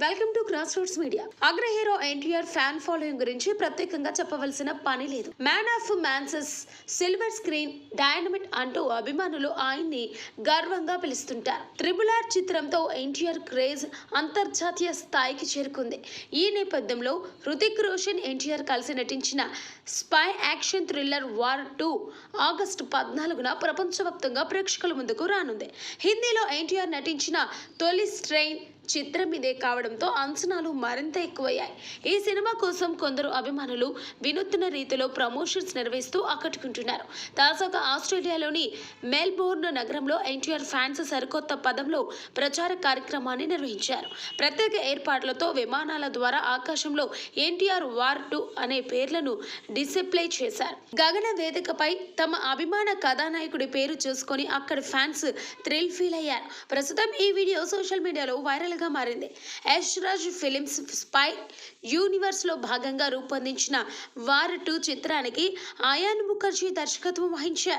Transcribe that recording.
Welcome to cross roads media. అగ్ర hero NTR fan following గురించి ప్రత్యేకంగా చెప్పవలసిన పని లేదు. Man of masses, silver screen dynamite అంటూ అభిమానులు ఆయన్ని గర్వంగా పిలుస్తుంటారు. త్రిబుల్ ఆర్ చిత్రంతో ఎన్టీఆర్ క్రేజ్ అంతర్జాతీయ స్థాయికి చేరుకుంది. ఈ నేపథ్యంలో హృతిక్ రోషన్, ఎన్టీఆర్ కలిసి నటించిన spy action thriller war 2 August 14న ప్రపంచవ్యాప్తంగా ప్రేక్షకుల ముందుకు రానుంది. హిందీలో ఎన్టీఆర్ నటించిన తొలి స్ట్రెయిన్ చిత్రం ఇదే కావడంతో అంచనాలు మరింత ఎక్కువయ్యాయి. ఈ సినిమా కోసం కొందరు అభిమానులు వినూత్న రీతిలో ప్రమోషన్స్ నిర్వహిస్తూ ఆకట్టుకుంటున్నారు. తాజాగా ఆస్ట్రేలియాలోని మెల్బోర్న్ నగరంలో ఎన్టీఆర్ ఫ్యాన్స్ సరికొత్త పదంలో ప్రచార కార్యక్రమాన్ని నిర్వహించారు. ప్రత్యేక ఏర్పాట్లతో విమానాల ద్వారా ఆకాశంలో ఎన్టీఆర్ వార్ 2 అనే పేర్లను డిస్ప్లే చేశారు. గగన వేదికపై తమ అభిమాన కథానాయకుడి పేరు చూసుకొని అక్కడి ఫ్యాన్స్ థ్రిల్ ఫీల్ అయ్యారు. ప్రస్తుతం ఈ వీడియో సోషల్ మీడియాలో వైరల్ గా మారింది. Yash Raj films spy universe లో భాగంగా రూపొందించిన వార్ 2 చిత్రానికి అయాన్ ముఖర్జీ దర్శకత్వం వహించారు.